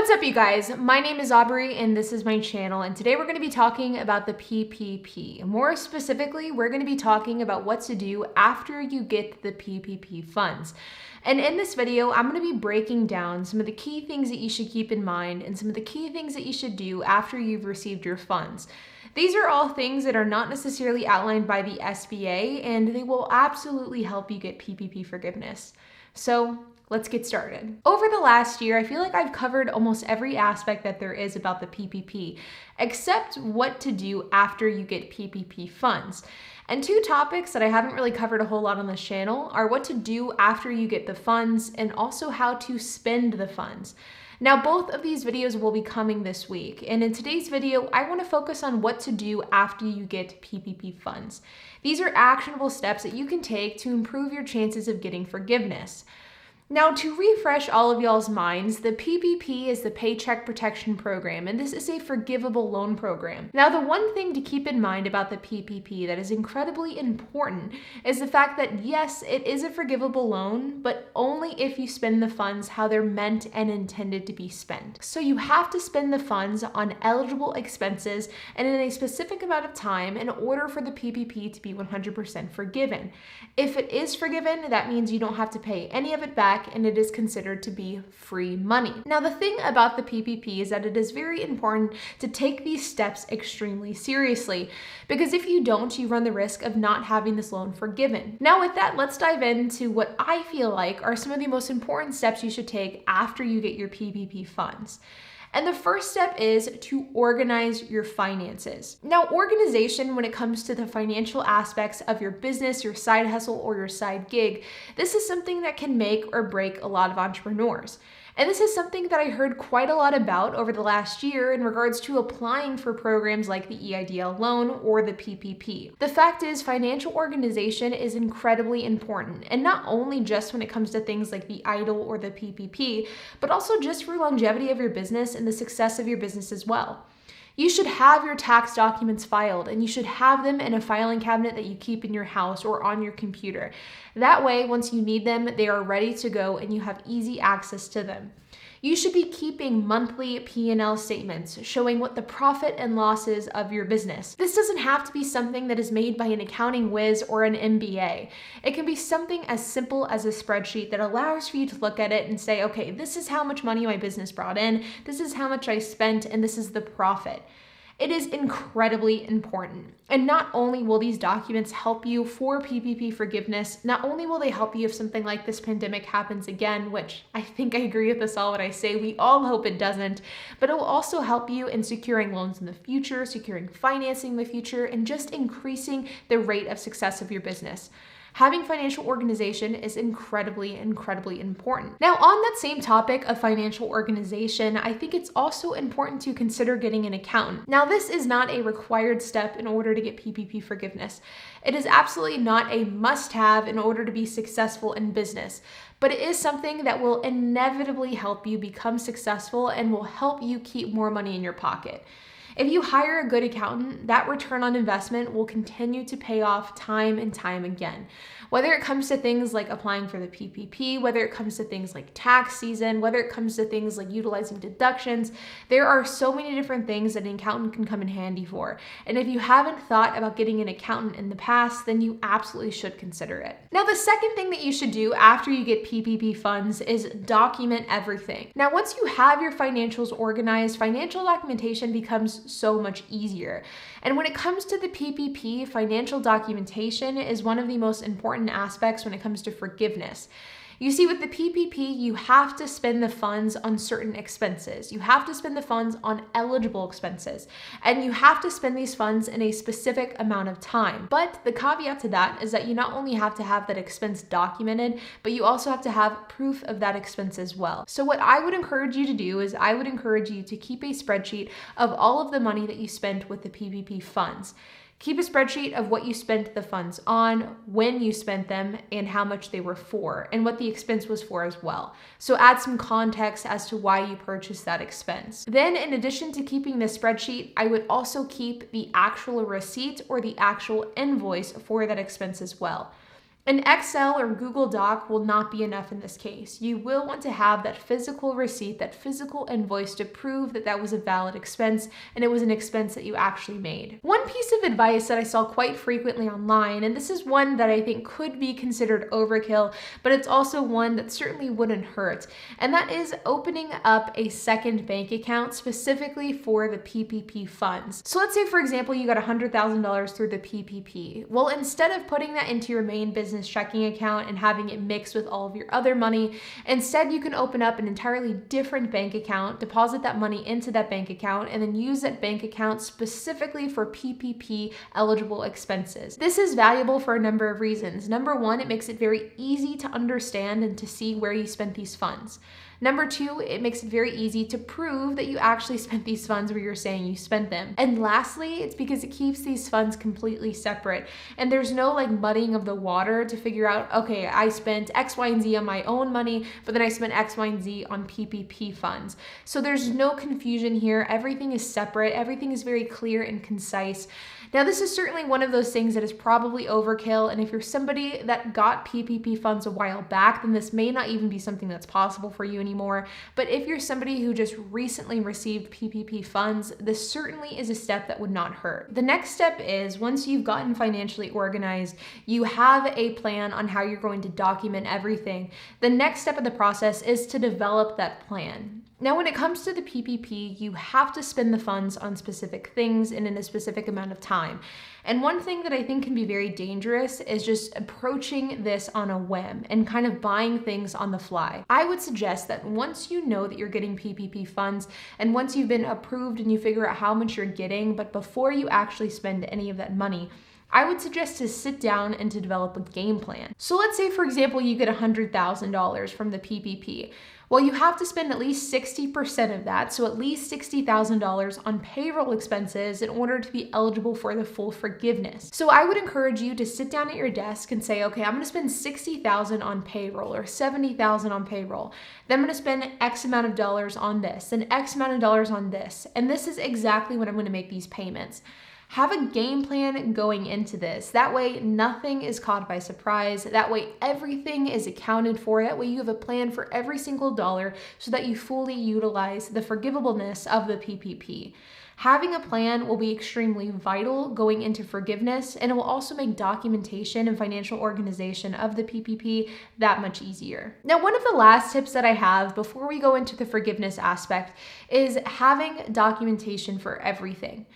What's up, you guys? My name is Aubrey and this is my channel, and today we're going to be talking about the PPP. More specifically, we're going to be talking about what to do after you get the PPP funds. And in this video, I'm going to be breaking down some of the key things that you should keep in mind and some of the key things that you should do after you've received your funds. These are all things that are not necessarily outlined by the SBA, and they will absolutely help you get PPP forgiveness. So let's get started. Over the last year, I feel like I've covered almost every aspect that there is about the PPP, except what to do after you get PPP funds. And two topics that I haven't really covered a whole lot on this channel are what to do after you get the funds and also how to spend the funds. Now, both of these videos will be coming this week, and in today's video, I want to focus on what to do after you get PPP funds. These are actionable steps that you can take to improve your chances of getting forgiveness. Now, to refresh all of y'all's minds, the PPP is the Paycheck Protection Program, and this is a forgivable loan program. Now, the one thing to keep in mind about the PPP that is incredibly important is the fact that yes, it is a forgivable loan, but only if you spend the funds how they're meant and intended to be spent. So you have to spend the funds on eligible expenses and in a specific amount of time in order for the PPP to be 100% forgiven. If it is forgiven, that means you don't have to pay any of it back, and it is considered to be free money. Now, the thing about the PPP is that it is very important to take these steps extremely seriously, because if you don't, you run the risk of not having this loan forgiven. Now, with that, let's dive into what I feel like are some of the most important steps you should take after you get your PPP funds. And the first step is to organize your finances. Now, organization when it comes to the financial aspects of your business, your side hustle, or your side gig, this is something that can make or break a lot of entrepreneurs. And this is something that I heard quite a lot about over the last year in regards to applying for programs like the EIDL loan or the PPP. The fact is, financial organization is incredibly important, and not only just when it comes to things like the EIDL or the PPP, but also just for longevity of your business and the success of your business as well. You should have your tax documents filed, and you should have them in a filing cabinet that you keep in your house or on your computer. That way, once you need them, they are ready to go and you have easy access to them. You should be keeping monthly P&L statements showing what the profit and losses of your business. This doesn't have to be something that is made by an accounting whiz or an MBA. It can be something as simple as a spreadsheet that allows for you to look at it and say, okay, this is how much money my business brought in, this is how much I spent, and this is the profit. It is incredibly important. And not only will these documents help you for PPP forgiveness, not only will they help you if something like this pandemic happens again, which I think I agree with us all when I say we all hope it doesn't, but it will also help you in securing loans in the future, securing financing in the future, and just increasing the rate of success of your business. Having financial organization is incredibly, incredibly important. Now, on that same topic of financial organization, I think it's also important to consider getting an accountant. Now, this is not a required step in order to get PPP forgiveness. It is absolutely not a must-have in order to be successful in business, but it is something that will inevitably help you become successful and will help you keep more money in your pocket. If you hire a good accountant, that return on investment will continue to pay off time and time again. Whether it comes to things like applying for the PPP, whether it comes to things like tax season, whether it comes to things like utilizing deductions, there are so many different things that an accountant can come in handy for. And if you haven't thought about getting an accountant in the past, then you absolutely should consider it. Now, the second thing that you should do after you get PPP funds is document everything. Now, once you have your financials organized, financial documentation becomes so much easier. And when it comes to the PPP, financial documentation is one of the most important aspects when it comes to forgiveness. You see, with the PPP, you have to spend the funds on certain expenses. You have to spend the funds on eligible expenses, and you have to spend these funds in a specific amount of time. But the caveat to that is that you not only have to have that expense documented, but you also have to have proof of that expense as well. So what I would encourage you to do is I would encourage you to keep a spreadsheet of all of the money that you spent with the PPP funds. Keep a spreadsheet of what you spent the funds on, when you spent them, and how much they were for, and what the expense was for as well. So add some context as to why you purchased that expense. Then, in addition to keeping the spreadsheet, I would also keep the actual receipt or the actual invoice for that expense as well. An Excel or Google Doc will not be enough in this case. You will want to have that physical receipt, that physical invoice to prove that that was a valid expense and it was an expense that you actually made. One piece of advice that I saw quite frequently online, and this is one that I think could be considered overkill, but it's also one that certainly wouldn't hurt, and that is opening up a second bank account specifically for the PPP funds. So let's say, for example, you got $100,000 through the PPP. Well, instead of putting that into your main business checking account and having it mixed with all of your other money, instead you can open up an entirely different bank account, deposit that money into that bank account, and then use that bank account specifically for PPP eligible expenses. This is valuable for a number of reasons. Number one, it makes it very easy to understand and to see where you spent these funds. Number two, it makes it very easy to prove that you actually spent these funds where you're saying you spent them. And lastly, it's because it keeps these funds completely separate. And there's no like muddying of the water to figure out, okay, I spent X, Y, and Z on my own money, but then I spent X, Y, and Z on PPP funds. So there's no confusion here. Everything is separate. Everything is very clear and concise. Now, this is certainly one of those things that is probably overkill, and if you're somebody that got PPP funds a while back, then this may not even be something that's possible for you anymore. But if you're somebody who just recently received PPP funds, this certainly is a step that would not hurt. The next step is, once you've gotten financially organized, you have a plan on how you're going to document everything. The next step of the process is to develop that plan. Now, when it comes to the PPP, you have to spend the funds on specific things and in a specific amount of time. And one thing that I think can be very dangerous is just approaching this on a whim and kind of buying things on the fly. I would suggest that once you know that you're getting PPP funds and once you've been approved and you figure out how much you're getting, but before you actually spend any of that money, I would suggest to sit down and to develop a game plan. So let's say, for example, you get $100,000 from the PPP. Well, you have to spend at least 60% of that, so at least $60,000 on payroll expenses in order to be eligible for the full forgiveness. So I would encourage you to sit down at your desk and say, okay, I'm gonna spend $60,000 on payroll or $70,000 on payroll. Then I'm gonna spend X amount of dollars on this and X amount of dollars on this. And this is exactly when I'm gonna make these payments. Have a game plan going into this. That way, nothing is caught by surprise. That way, everything is accounted for. That way, you have a plan for every single dollar so that you fully utilize the forgivableness of the PPP. Having a plan will be extremely vital going into forgiveness, and it will also make documentation and financial organization of the PPP that much easier. Now, one of the last tips that I have before we go into the forgiveness aspect is having documentation for everything.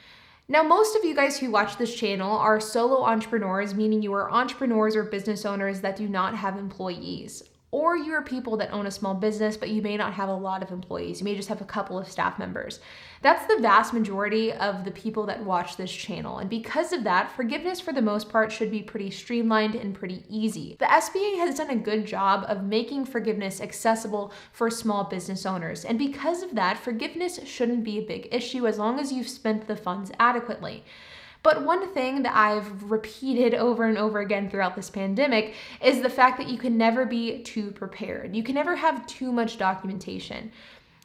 Now, most of you guys who watch this channel are solo entrepreneurs, meaning you are entrepreneurs or business owners that do not have employees. Or you are people that own a small business, but you may not have a lot of employees. You may just have a couple of staff members. That's the vast majority of the people that watch this channel. And because of that, forgiveness for the most part should be pretty streamlined and pretty easy. The SBA has done a good job of making forgiveness accessible for small business owners. And because of that, forgiveness shouldn't be a big issue as long as you've spent the funds adequately. But one thing that I've repeated over and over again throughout this pandemic is the fact that you can never be too prepared. You can never have too much documentation.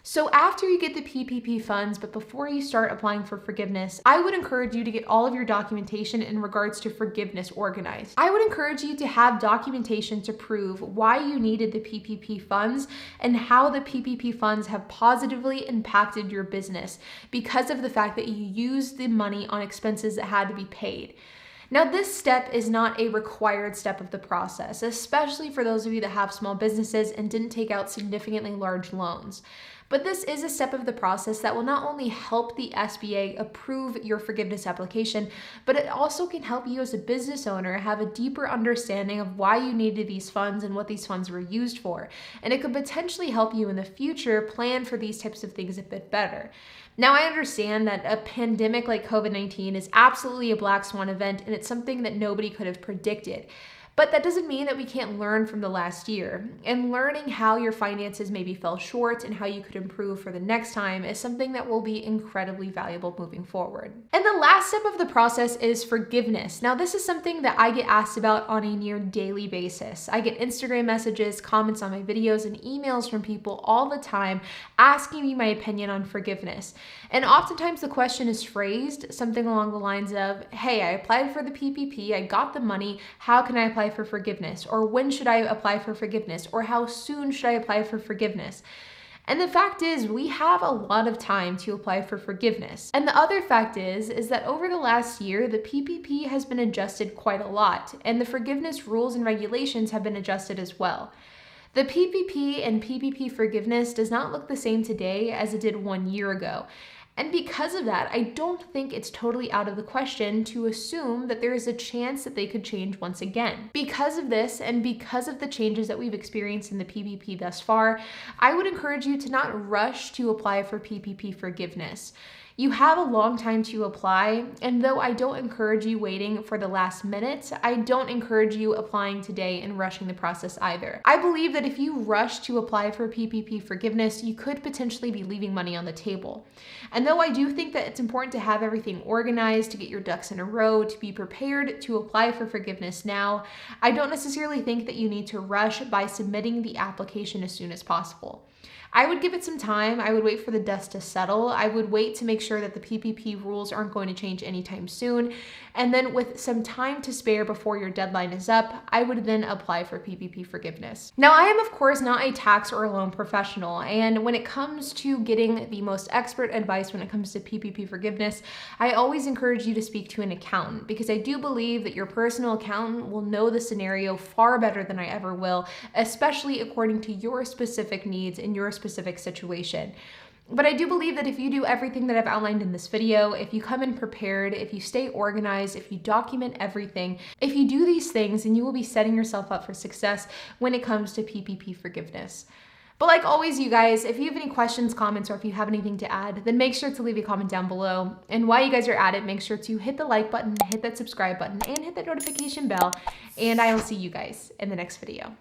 So after you get the PPP funds, but before you start applying for forgiveness, I would encourage you to get all of your documentation in regards to forgiveness organized. I would encourage you to have documentation to prove why you needed the PPP funds and how the PPP funds have positively impacted your business because of the fact that you used the money on expenses that had to be paid. Now, this step is not a required step of the process, especially for those of you that have small businesses and didn't take out significantly large loans. But this is a step of the process that will not only help the SBA approve your forgiveness application, but it also can help you as a business owner have a deeper understanding of why you needed these funds and what these funds were used for. And it could potentially help you in the future plan for these types of things a bit better. Now, I understand that a pandemic like COVID-19 is absolutely a black swan event, and it's something that nobody could have predicted. But that doesn't mean that we can't learn from the last year. And learning how your finances maybe fell short and how you could improve for the next time is something that will be incredibly valuable moving forward. And the last step of the process is forgiveness. Now, this is something that I get asked about on a near daily basis. I get Instagram messages, comments on my videos, and emails from people all the time asking me my opinion on forgiveness. And oftentimes the question is phrased something along the lines of, hey, I applied for the PPP, I got the money, how can I apply apply for forgiveness? Or when should I apply for forgiveness? Or how soon should I apply for forgiveness? And the fact is, we have a lot of time to apply for forgiveness. And the other fact is that over the last year, the PPP has been adjusted quite a lot, and the forgiveness rules and regulations have been adjusted as well. The PPP and PPP forgiveness does not look the same today as it did 1 year ago. And because of that, I don't think it's totally out of the question to assume that there is a chance that they could change once again. Because of this, and because of the changes that we've experienced in the PPP thus far, I would encourage you to not rush to apply for PPP forgiveness. You have a long time to apply, and though I don't encourage you waiting for the last minute, I don't encourage you applying today and rushing the process either. I believe that if you rush to apply for PPP forgiveness, you could potentially be leaving money on the table. And though I do think that it's important to have everything organized, to get your ducks in a row, to be prepared to apply for forgiveness now, I don't necessarily think that you need to rush by submitting the application as soon as possible. I would give it some time. I would wait for the dust to settle. I would wait to make sure that the PPP rules aren't going to change anytime soon. And then with some time to spare before your deadline is up, I would then apply for PPP forgiveness. Now, I am of course not a tax or a loan professional. And when it comes to getting the most expert advice when it comes to PPP forgiveness, I always encourage you to speak to an accountant, because I do believe that your personal accountant will know the scenario far better than I ever will, especially according to your specific needs and your specific situation. But I do believe that if you do everything that I've outlined in this video, if you come in prepared, if you stay organized, if you document everything, if you do these things, then you will be setting yourself up for success when it comes to PPP forgiveness. But like always, you guys, if you have any questions, comments, or if you have anything to add, then make sure to leave a comment down below. And while you guys are at it, make sure to hit the like button, hit that subscribe button, and hit that notification bell. And I will see you guys in the next video.